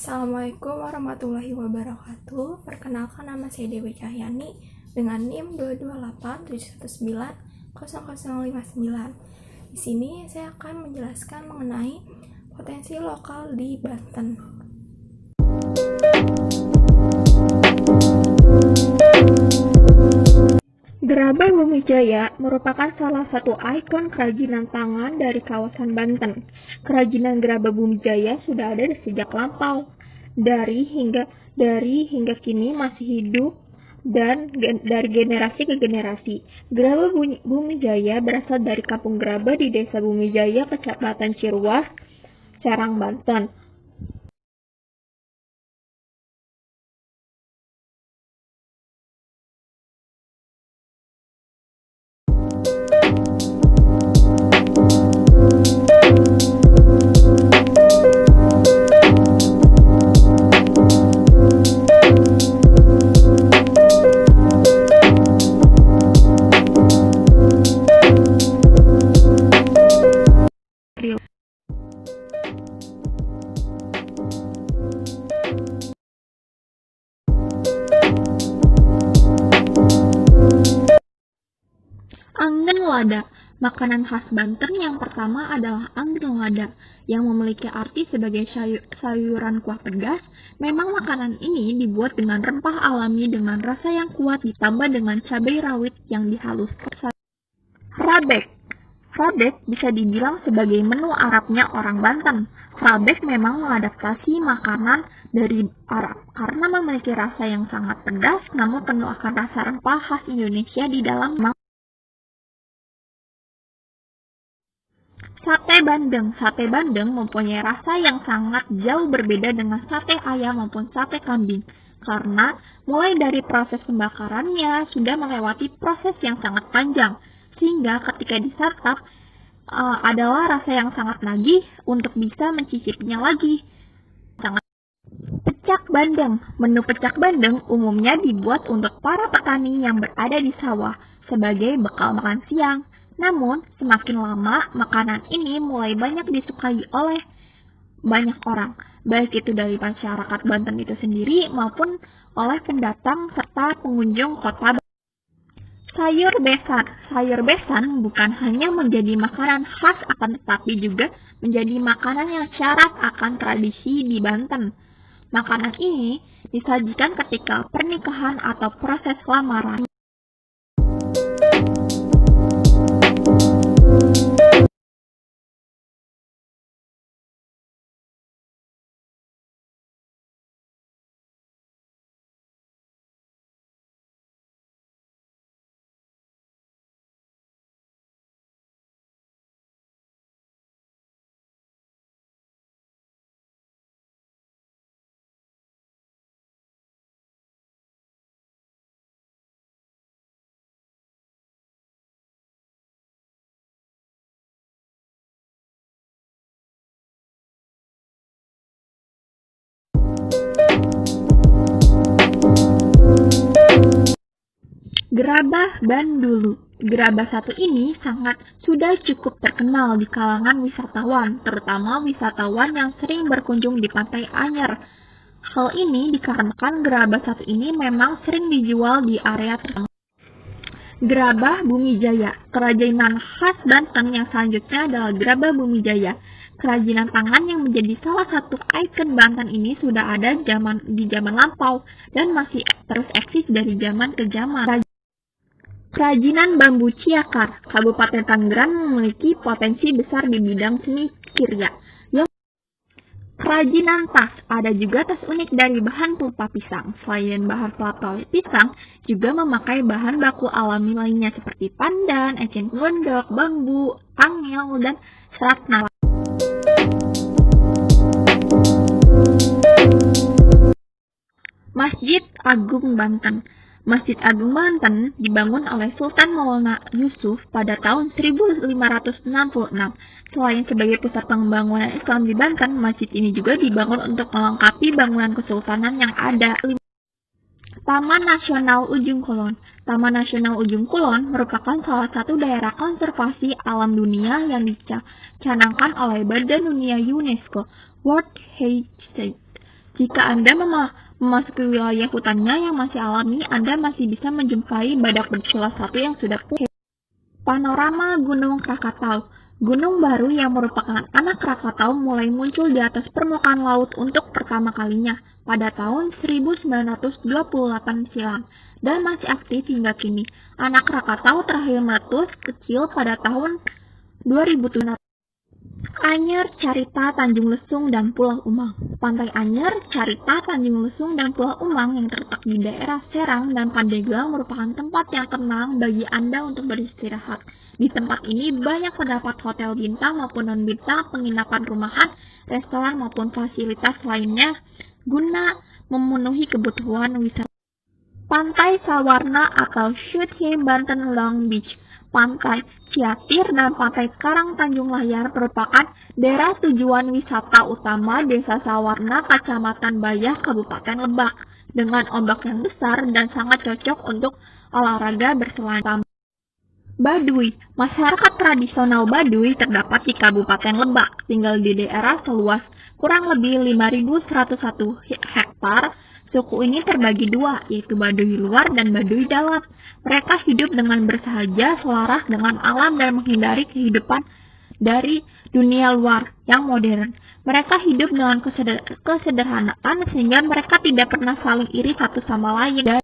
Assalamualaikum warahmatullahi wabarakatuh. Perkenalkan, nama saya Dewi Cahyani dengan NIM 22871900059. Di sini saya akan menjelaskan mengenai potensi lokal di Banten. Gerabah Bumijaya merupakan salah satu ikon kerajinan tangan dari kawasan Banten. Kerajinan gerabah Bumijaya sudah ada sejak lampau. Dari hingga kini masih hidup dan dari generasi ke generasi. Gerabah Bumijaya berasal dari Kampung Gerabah di Desa Bumijaya, Kecamatan Ciruas, Serang, Banten. Anggen lada. Makanan khas Banten yang pertama adalah anggen lada, yang memiliki arti sebagai sayuran kuah pedas. Memang makanan ini dibuat dengan rempah alami dengan rasa yang kuat ditambah dengan cabai rawit yang dihaluskan. Rabek. Rabek bisa dibilang sebagai menu Arabnya orang Banten. Rabek memang mengadaptasi makanan dari Arab karena memiliki rasa yang sangat pedas namun penuh akan rasa rempah khas Indonesia di dalam. Sate bandeng. Sate bandeng mempunyai rasa yang sangat jauh berbeda dengan sate ayam maupun sate kambing. Karena mulai dari proses pembakarannya sudah melewati proses yang sangat panjang. Sehingga ketika disantap adalah rasa yang sangat nagih untuk bisa mencicipinya lagi. Pecak bandeng. Menu pecak bandeng umumnya dibuat untuk para petani yang berada di sawah sebagai bekal makan siang. Namun, semakin lama, makanan ini mulai banyak disukai oleh banyak orang, baik itu dari masyarakat Banten itu sendiri maupun oleh pendatang serta pengunjung kota. Sayur besan. Sayur besan bukan hanya menjadi makanan khas akan tetapi juga menjadi makanan yang syarat akan tradisi di Banten. Makanan ini disajikan ketika pernikahan atau proses lamaran. Gerabah Bandulu. Gerabah satu ini sudah cukup terkenal di kalangan wisatawan, terutama wisatawan yang sering berkunjung di Pantai Anyer. Hal ini dikarenakan gerabah satu ini memang sering dijual di area tertentu. Gerabah Bumijaya. Kerajinan khas Banten yang selanjutnya adalah gerabah Bumijaya. Kerajinan tangan yang menjadi salah satu ikon Banten ini sudah ada di zaman lampau dan masih terus eksis dari zaman ke zaman. Kerajinan bambu Ciakar. Kabupaten Tangerang memiliki potensi besar di bidang seni kirya. Kerajinan tas. Ada juga tas unik dari bahan pelepah pisang. Selain bahan pelepah pisang, juga memakai bahan baku alami lainnya seperti pandan, eceng gondok, bambu, angel, dan serat nafas. Masjid Agung Banten. Masjid Agung Banten dibangun oleh Sultan Maulana Yusuf pada tahun 1566. Selain sebagai pusat pembangunan Islam di Banten, masjid ini juga dibangun untuk melengkapi bangunan kesultanan yang ada. Taman Nasional Ujung Kulon. Taman Nasional Ujung Kulon merupakan salah satu daerah konservasi alam dunia yang dicanangkan oleh Badan Dunia UNESCO World Heritage Jika Anda memasuki wilayah hutannya yang masih alami, Anda masih bisa menjumpai badak bercula satu yang sudah punah. Panorama Gunung Krakatau. Gunung baru yang merupakan anak Krakatau mulai muncul di atas permukaan laut untuk pertama kalinya pada tahun 1928 silam dan masih aktif hingga kini. Anak Krakatau terakhir meletus kecil pada tahun 2007. Anyer, Carita, Tanjung Lesung, dan Pulau Umang. Pantai Anyer, Carita, Tanjung Lesung, dan Pulau Umang yang terletak di daerah Serang dan Pandeglang merupakan tempat yang tenang bagi Anda untuk beristirahat. Di tempat ini banyak terdapat hotel bintang maupun non-bintang, penginapan rumahan, restoran maupun fasilitas lainnya guna memenuhi kebutuhan wisata. Pantai Sawarna atau Shute Banten Long Beach. Pantai Ciatir dan Pantai Karang Tanjung Layar merupakan daerah tujuan wisata utama Desa Sawarna, Kecamatan Bayah, Kabupaten Lebak, dengan ombak yang besar dan sangat cocok untuk olahraga berselancar. Baduy. Masyarakat tradisional Baduy terdapat di Kabupaten Lebak, tinggal di daerah seluas kurang lebih 5.101 hektar. Suku ini terbagi dua, yaitu Baduy luar dan Baduy dalam. Mereka hidup dengan bersahaja, selaras dengan alam dan menghindari kehidupan dari dunia luar yang modern. Mereka hidup dengan kesederhanaan sehingga mereka tidak pernah saling iri satu sama lain.